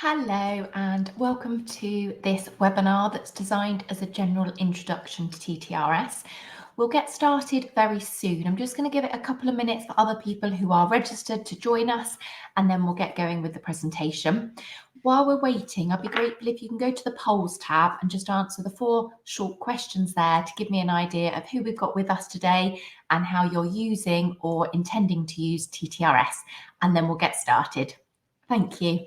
Hello and welcome to this webinar that's designed as a general introduction to TTRS. We'll get started very soon. I'm just going to give it a couple of minutes for other people who are registered to join us, and then we'll get going with the presentation. While we're waiting, I'd be grateful if you can go to the polls tab and just answer the 4 short questions there to give me an idea of who we've got with us today and how you're using or intending to use TTRS, and then we'll get started. Thank you.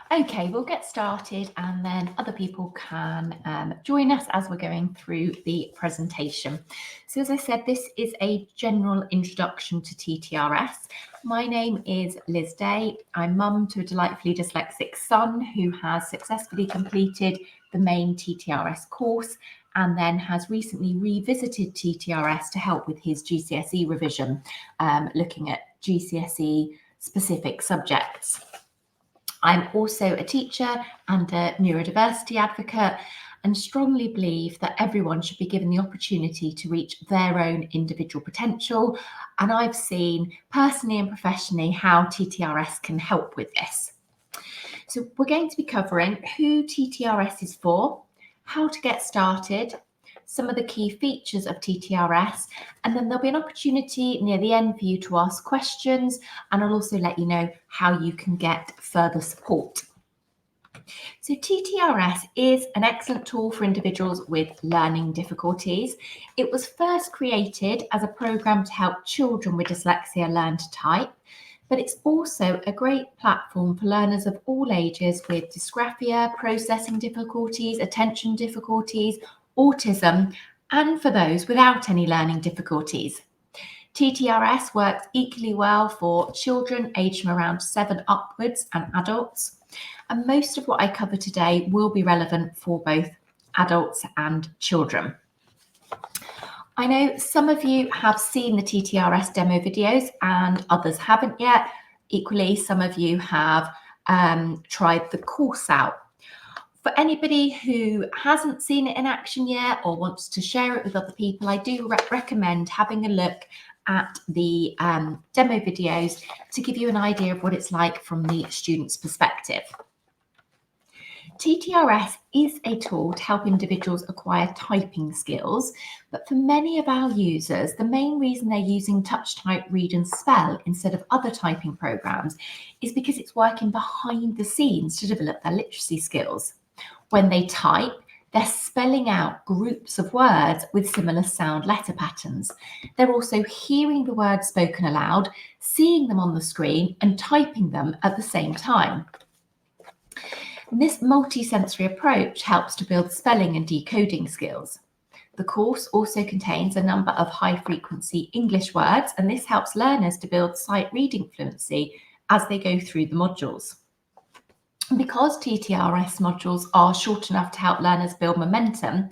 Okay, we'll get started and then other people can join us as we're going through the presentation. So as I said, this is a general introduction to TTRS. My name is Liz Day. I'm mum to a delightfully dyslexic son who has successfully completed the main TTRS course and then has recently revisited TTRS to help with his GCSE revision, looking at GCSE specific subjects. I'm also a teacher and a neurodiversity advocate and strongly believe that everyone should be given the opportunity to reach their own individual potential. And I've seen personally and professionally how TTRS can help with this. So we're going to be covering who TTRS is for, how to get started, some of the key features of TTRS, and then there'll be an opportunity near the end for you to ask questions, and I'll also let you know how you can get further support. So TTRS is an excellent tool for individuals with learning difficulties. It was first created as a program to help children with dyslexia learn to type, but it's also a great platform for learners of all ages with dysgraphia, processing difficulties, attention difficulties, autism, and for those without any learning difficulties. TTRS works equally well for children aged from around 7 upwards and adults. And most of what I cover today will be relevant for both adults and children. I know some of you have seen the TTRS demo videos and others haven't yet. Equally, some of you have tried the course out. For anybody who hasn't seen it in action yet or wants to share it with other people, I do recommend having a look at the demo videos to give you an idea of what it's like from the student's perspective. TTRS is a tool to help individuals acquire typing skills, but for many of our users, the main reason they're using touch type read and spell instead of other typing programs is because it's working behind the scenes to develop their literacy skills. When they type, they're spelling out groups of words with similar sound letter patterns. They're also hearing the words spoken aloud, seeing them on the screen, and typing them at the same time. And this multi-sensory approach helps to build spelling and decoding skills. The course also contains a number of high-frequency English words, and this helps learners to build sight reading fluency as they go through the modules. Because TTRS modules are short enough to help learners build momentum,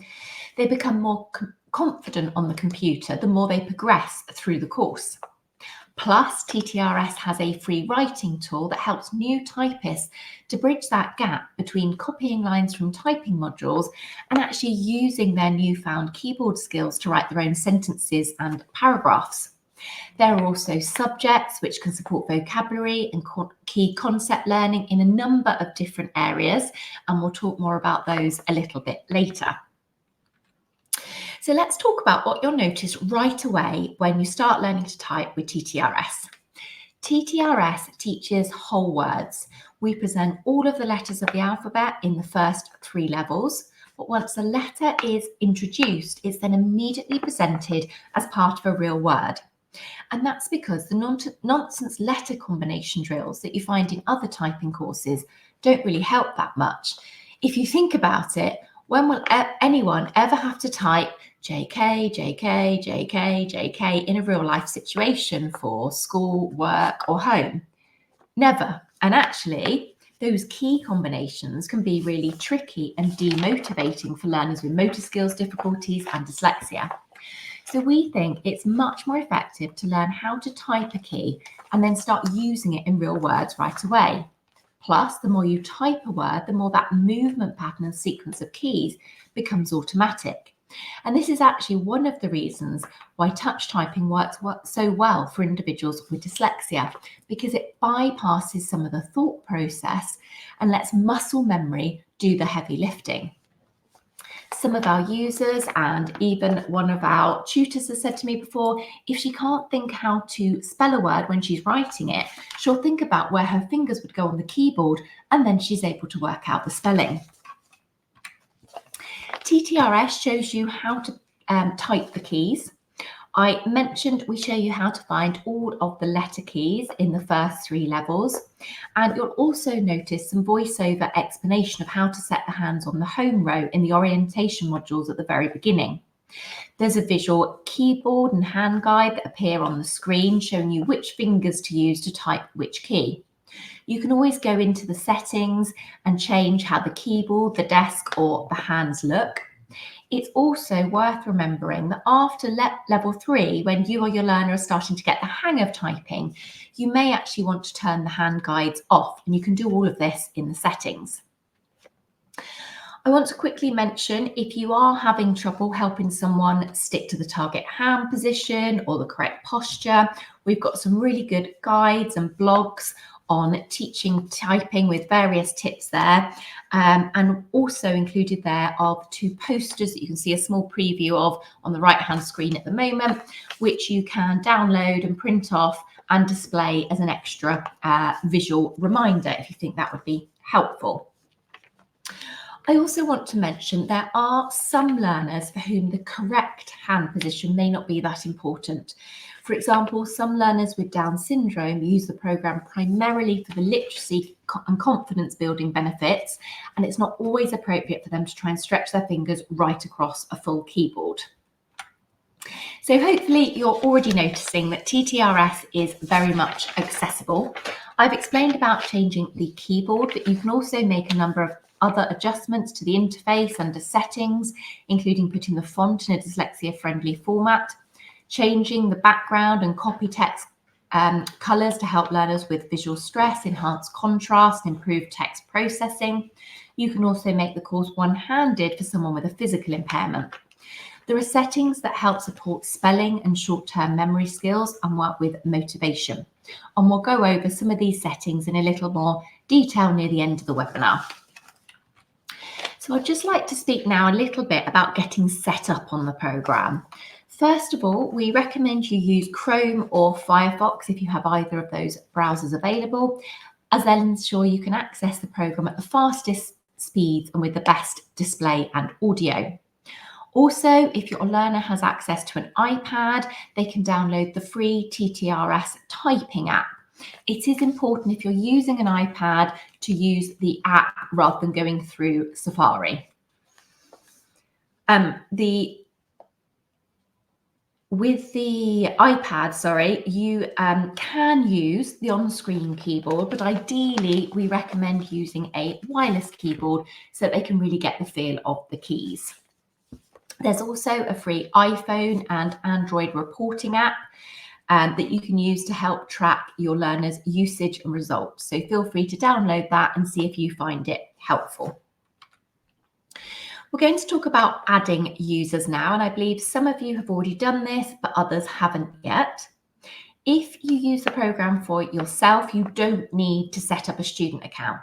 They become more confident on the computer the more they progress through the course. Plus, TTRS has a free writing tool that helps new typists to bridge that gap between copying lines from typing modules and actually using their newfound keyboard skills to write their own sentences and paragraphs. There are also subjects which can support vocabulary and key concept learning in a number of different areas, and we'll talk more about those a little bit later. So let's talk about what you'll notice right away when you start learning to type with TTRS. TTRS teaches whole words. We present all of the letters of the alphabet in the first 3 levels, but once a letter is introduced, it's then immediately presented as part of a real word. And that's because the nonsense letter combination drills that you find in other typing courses don't really help that much. If you think about it, when will anyone ever have to type JK, JK, JK, JK in a real life situation for school, work, or home? Never. And actually, those key combinations can be really tricky and demotivating for learners with motor skills difficulties and dyslexia. So we think it's much more effective to learn how to type a key and then start using it in real words right away. Plus, the more you type a word, the more that movement pattern and sequence of keys becomes automatic. And this is actually one of the reasons why touch typing works so well for individuals with dyslexia, because it bypasses some of the thought process and lets muscle memory do the heavy lifting. Some of our users and even one of our tutors has said to me before, if she can't think how to spell a word when she's writing it, she'll think about where her fingers would go on the keyboard and then she's able to work out the spelling. TTRS shows you how to type the keys. I mentioned we show you how to find all of the letter keys in the first 3 levels, and you'll also notice some voiceover explanation of how to set the hands on the home row in the orientation modules at the very beginning. There's a visual keyboard and hand guide that appear on the screen showing you which fingers to use to type which key. You can always go into the settings and change how the keyboard, the desk, or the hands look. It's also worth remembering that after level 3, when you or your learner are starting to get the hang of typing, you may actually want to turn the hand guides off, and you can do all of this in the settings. I want to quickly mention, if you are having trouble helping someone stick to the target hand position or the correct posture, we've got some really good guides and blogs on teaching typing with various tips there, and also included there are 2 posters that you can see a small preview of on the right hand screen at the moment, which you can download and print off and display as an extra visual reminder if you think that would be helpful. I also want to mention there are some learners for whom the correct hand position may not be that important. For example, some learners with Down syndrome use the programme primarily for the literacy and confidence building benefits, and it's not always appropriate for them to try and stretch their fingers right across a full keyboard. So hopefully you're already noticing that TTRS is very much accessible. I've explained about changing the keyboard, but you can also make a number of other adjustments to the interface under settings, including putting the font in a dyslexia-friendly format, changing the background and copy text colours to help learners with visual stress, enhance contrast, improve text processing. You can also make the course one-handed for someone with a physical impairment. There are settings that help support spelling and short-term memory skills and work with motivation. And we'll go over some of these settings in a little more detail near the end of the webinar. So I'd just like to speak now a little bit about getting set up on the programme. First of all, we recommend you use Chrome or Firefox if you have either of those browsers available, as they'll ensure you can access the programme at the fastest speeds and with the best display and audio. Also, if your learner has access to an iPad, they can download the free TTRS typing app. It is important if you're using an iPad to use the app rather than going through Safari. With the iPad, you can use the on-screen keyboard, but ideally we recommend using a wireless keyboard so that they can really get the feel of the keys. There's also a free iPhone and Android reporting app that you can use to help track your learners' usage and results. So feel free to download that and see if you find it helpful. We're going to talk about adding users now, and I believe some of you have already done this, but others haven't yet. If you use the program for yourself, you don't need to set up a student account.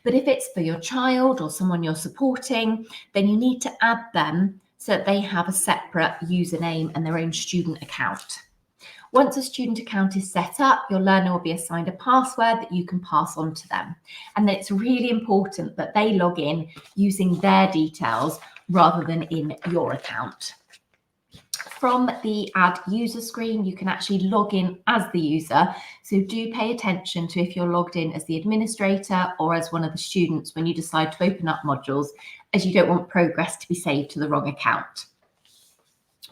But if it's for your child or someone you're supporting, then you need to add them so that they have a separate username and their own student account. Once a student account is set up, your learner will be assigned a password that you can pass on to them. And then it's really important that they log in using their details rather than in your account. From the Add User screen, you can actually log in as the user. So do pay attention to if you're logged in as the administrator or as one of the students when you decide to open up modules, as you don't want progress to be saved to the wrong account.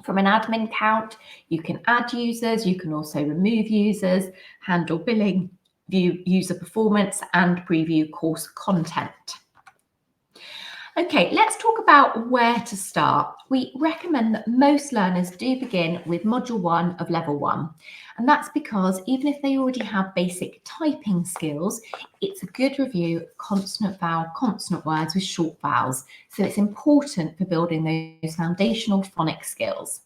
From an admin account, you can add users, you can also remove users, handle billing, view user performance, and preview course content. Okay, let's talk about where to start. We recommend that most learners do begin with Module 1 of Level 1. And that's because even if they already have basic typing skills, it's a good review of consonant vowel consonant words with short vowels. So it's important for building those foundational phonics skills.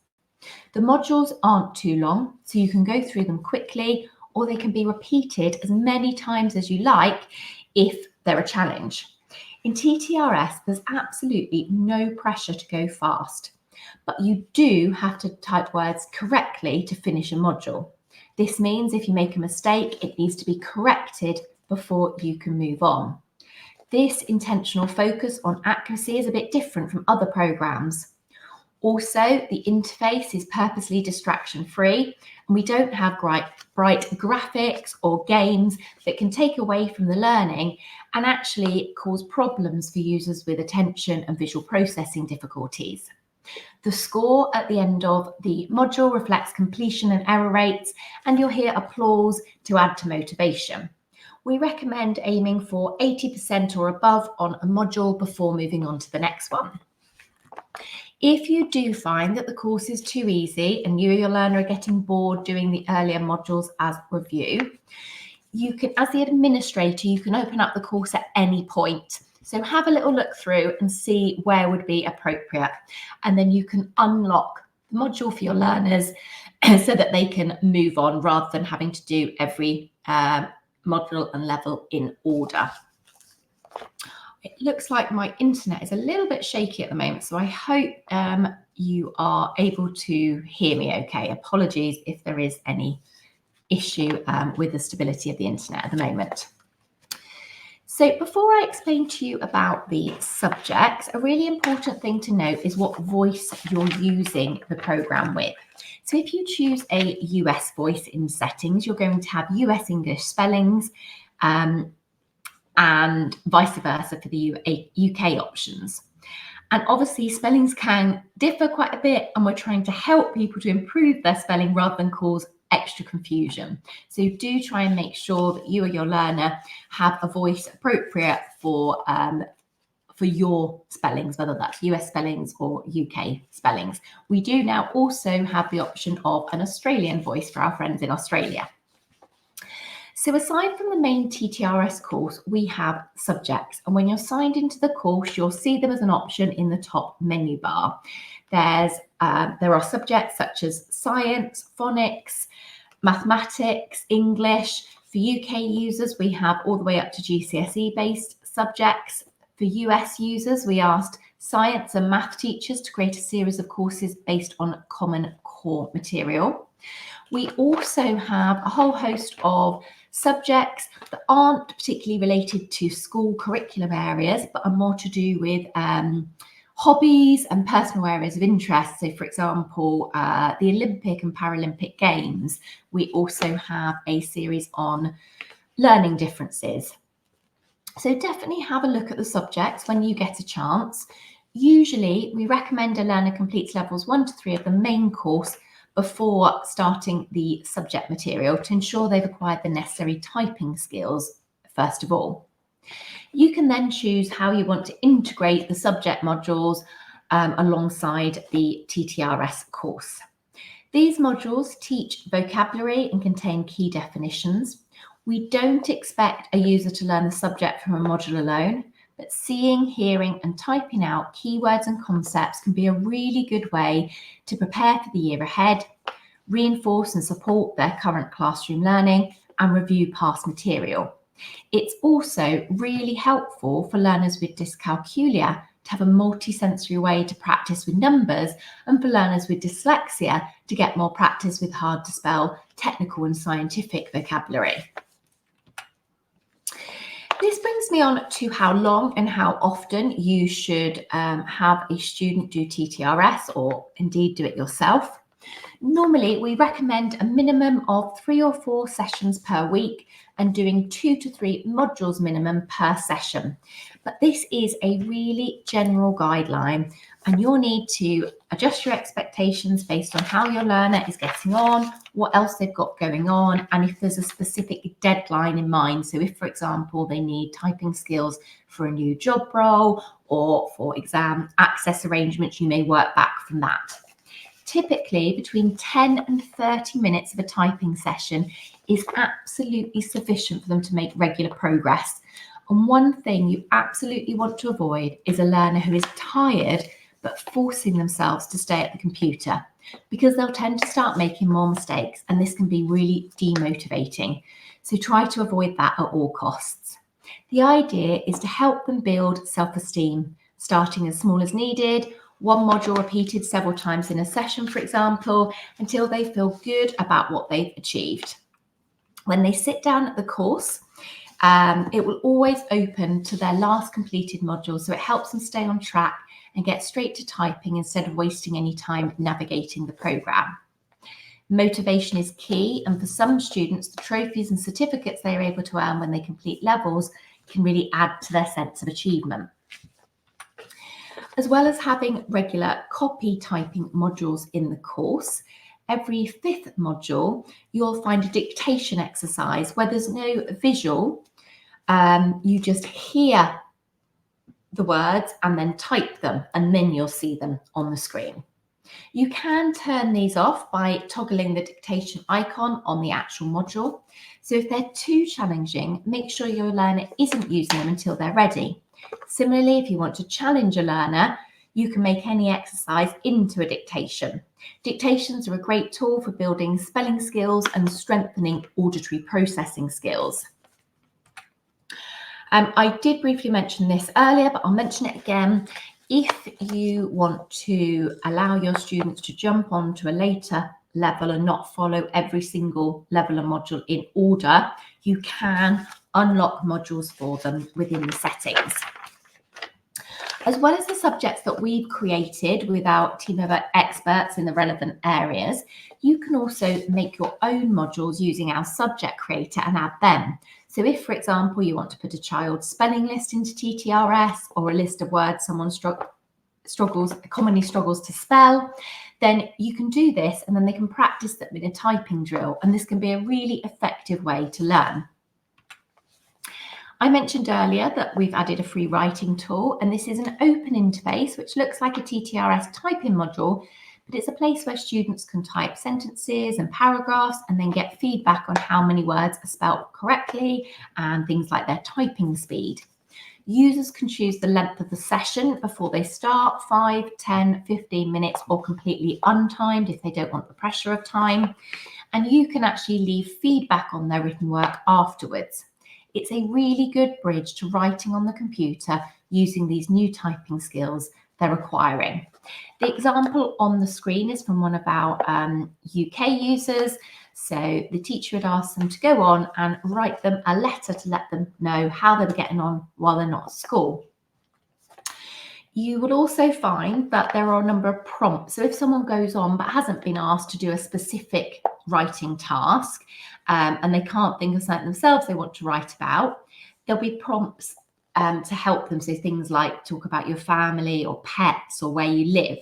The modules aren't too long, so you can go through them quickly, or they can be repeated as many times as you like if they're a challenge. In TTRS, there's absolutely no pressure to go fast, but you do have to type words correctly to finish a module. This means if you make a mistake, it needs to be corrected before you can move on. This intentional focus on accuracy is a bit different from other programs. Also, the interface is purposely distraction-free, and we don't have bright graphics or games that can take away from the learning and actually cause problems for users with attention and visual processing difficulties. The score at the end of the module reflects completion and error rates, and you'll hear applause to add to motivation. We recommend aiming for 80% or above on a module before moving on to the next one. If you do find that the course is too easy and you or your learner are getting bored doing the earlier modules as review, you can, as the administrator, you can open up the course at any point. So have a little look through and see where would be appropriate. And then you can unlock the module for your learners so that they can move on rather than having to do every module and level in order. It looks like my internet is a little bit shaky at the moment, so I hope you are able to hear me okay. Apologies if there is any issue with the stability of the internet at the moment. So before I explain to you about the subjects, a really important thing to note is what voice you're using the program with. So if you choose a US voice in settings, you're going to have US English spellings, and vice versa for the UK options. And obviously spellings can differ quite a bit, and we're trying to help people to improve their spelling rather than cause extra confusion. So do try and make sure that you or your learner have a voice appropriate for your spellings, whether that's US spellings or UK spellings. We do now also have the option of an Australian voice for our friends in Australia. So aside from the main TTRS course, we have subjects. And when you're signed into the course, you'll see them as an option in the top menu bar. There are subjects such as science, phonics, mathematics, English. For UK users, we have all the way up to GCSE-based subjects. For US users, we asked science and math teachers to create a series of courses based on common core material. We also have a whole host of subjects that aren't particularly related to school curriculum areas, but are more to do with hobbies and personal areas of interest. So for example, the Olympic and Paralympic Games. We also have a series on learning differences. So definitely have a look at the subjects when you get a chance. Usually we recommend a learner completes levels 1 to 3 of the main course before starting the subject material to ensure they've acquired the necessary typing skills first of all. You can then choose how you want to integrate the subject modules alongside the TTRS course. These modules teach vocabulary and contain key definitions. We don't expect a user to learn the subject from a module alone, but seeing, hearing and typing out keywords and concepts can be a really good way to prepare for the year ahead, reinforce and support their current classroom learning and review past material. It's also really helpful for learners with dyscalculia to have a multi-sensory way to practice with numbers, and for learners with dyslexia to get more practice with hard to spell technical and scientific vocabulary. This brings me on to how long and how often you should have a student do TTRS, or indeed do it yourself. Normally, we recommend a minimum of 3 or 4 sessions per week and doing 2 to 3 modules minimum per session. But this is a really general guideline, and you'll need to adjust your expectations based on how your learner is getting on, what else they've got going on, and if there's a specific deadline in mind. So if, for example, they need typing skills for a new job role or for exam access arrangements, you may work back from that. Typically, between 10 and 30 minutes of a typing session is absolutely sufficient for them to make regular progress. And one thing you absolutely want to avoid is a learner who is tired but forcing themselves to stay at the computer, because they'll tend to start making more mistakes, and this can be really demotivating. So try to avoid that at all costs. The idea is to help them build self-esteem, starting as small as needed, one module repeated several times in a session, for example, until they feel good about what they've achieved. When they sit down at the course, it will always open to their last completed module, so it helps them stay on track and get straight to typing instead of wasting any time navigating the programme. Motivation is key, and for some students, the trophies and certificates they are able to earn when they complete levels can really add to their sense of achievement. As well as having regular copy typing modules in the course, every 5th module, you'll find a dictation exercise where there's no visual. You just hear the words and then type them, and then you'll see them on the screen. You can turn these off by toggling the dictation icon on the actual module. So if they're too challenging, make sure your learner isn't using them until they're ready. Similarly, if you want to challenge a learner, you can make any exercise into a dictation. Dictations are a great tool for building spelling skills and strengthening auditory processing skills. I did briefly mention this earlier, but I'll mention it again. If you want to allow your students to jump on to a later level and not follow every single level and module in order, you can unlock modules for them within the settings. As well as the subjects that we've created with our team of experts in the relevant areas, you can also make your own modules using our subject creator and add them. So if, for example, you want to put a child's spelling list into TTRS, or a list of words someone commonly struggles to spell, then you can do this, and then they can practice them in a typing drill, and this can be a really effective way to learn. I mentioned earlier that we've added a free writing tool, and this is an open interface which looks like a TTRS typing module, but it's a place where students can type sentences and paragraphs and then get feedback on how many words are spelled correctly and things like their typing speed. Users can choose the length of the session before they start, 5, 10, 15 minutes, or completely untimed if they don't want the pressure of time. And you can actually leave feedback on their written work afterwards. It's a really good bridge to writing on the computer using these new typing skills they're acquiring. The example on the screen is from one of our UK users. So the teacher had asked them to go on and write them a letter to let them know how they were getting on while they're not at school. You will also find that there are a number of prompts. So if someone goes on but hasn't been asked to do a specific writing task, and they can't think of something themselves they want to write about, there'll be prompts to help them. So things like talk about your family or pets or where you live.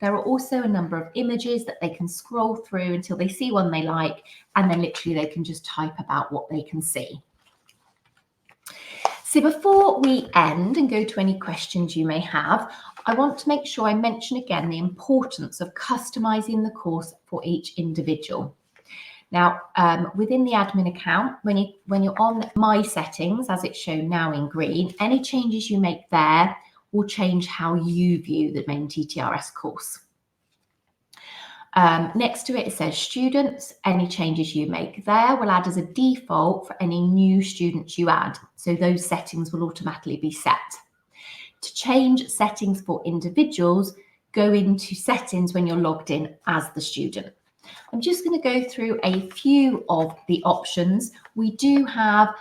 There are also a number of images that they can scroll through until they see one they like, and then literally they can just type about what they can see. So before we end and go to any questions you may have, I want to make sure I mention again the importance of customizing the course for each individual. Now, within the admin account, when you're on My Settings, as it's shown now in green, any changes you make there will change how you view the main TTRS course. Next to it says Students. Any changes you make there will add as a default for any new students you add. So those settings will automatically be set. To change settings for individuals, go into Settings when you're logged in as the student. I'm just going to go through a few of the options. We do have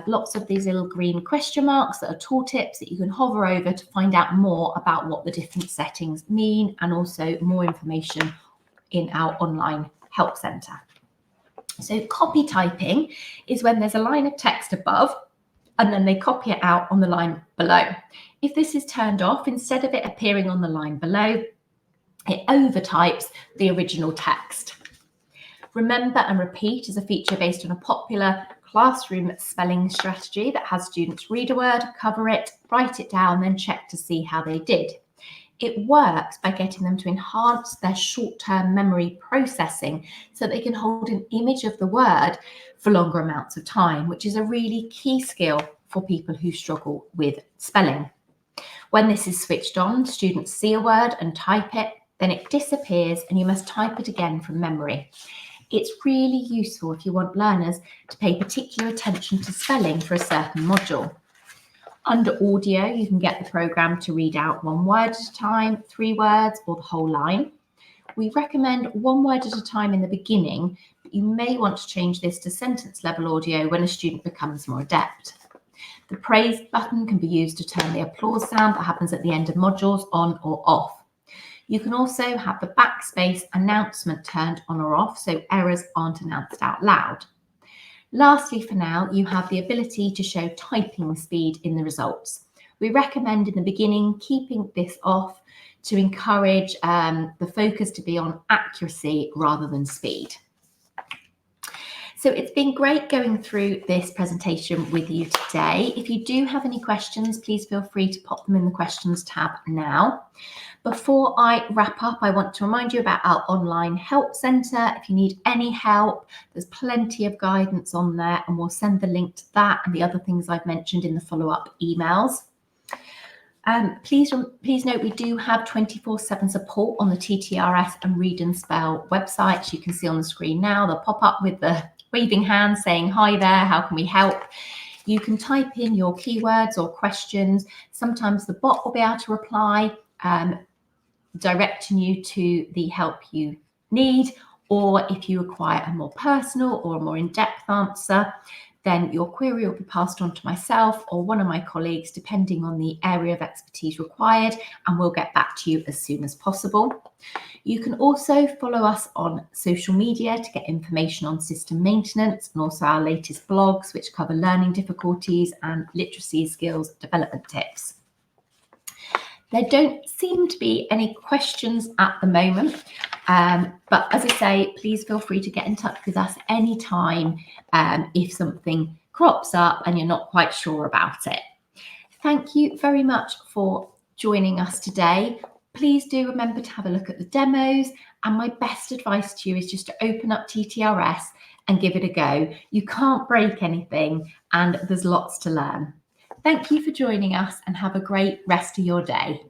lots of these little green question marks that are tooltips that you can hover over to find out more about what the different settings mean, and also more information in our online help centre. So copy typing is when there's a line of text above and then they copy it out on the line below. If this is turned off, instead of it appearing on the line below, it overtypes the original text. Remember and repeat is a feature based on a popular classroom spelling strategy that has students read a word, cover it, write it down, then check to see how they did. It works by getting them to enhance their short-term memory processing so they can hold an image of the word for longer amounts of time, which is a really key skill for people who struggle with spelling. When this is switched on, students see a word and type it, then it disappears and you must type it again from memory. It's really useful if you want learners to pay particular attention to spelling for a certain module. Under audio, you can get the programme to read out one word at a time, 3 words, or the whole line. We recommend 1 word at a time in the beginning, but you may want to change this to sentence level audio when a student becomes more adept. The praise button can be used to turn the applause sound that happens at the end of modules on or off. You can also have the backspace announcement turned on or off so errors aren't announced out loud. Lastly, for now, you have the ability to show typing speed in the results. We recommend in the beginning keeping this off to encourage the focus to be on accuracy rather than speed. So it's been great going through this presentation with you today. If you do have any questions, please feel free to pop them in the questions tab now. Before I wrap up, I want to remind you about our online help centre. If you need any help, there's plenty of guidance on there, and we'll send the link to that and the other things I've mentioned in the follow-up emails. Please note we do have 24/7 support on the TTRS and Read and Spell websites. You can see on the screen now, they'll pop up with the waving hand saying, "Hi there, how can we help?" You can type in your keywords or questions. Sometimes the bot will be able to reply, directing you to the help you need, or if you require a more personal or a more in-depth answer, then your query will be passed on to myself or one of my colleagues, depending on the area of expertise required, and we'll get back to you as soon as possible. You can also follow us on social media to get information on system maintenance and also our latest blogs, which cover learning difficulties and literacy skills development tips. There don't seem to be any questions at the moment, but as I say, please feel free to get in touch with us anytime if something crops up and you're not quite sure about it. Thank you very much for joining us today. Please do remember to have a look at the demos, and my best advice to you is just to open up TTRS and give it a go. You can't break anything, and there's lots to learn. Thank you for joining us and have a great rest of your day.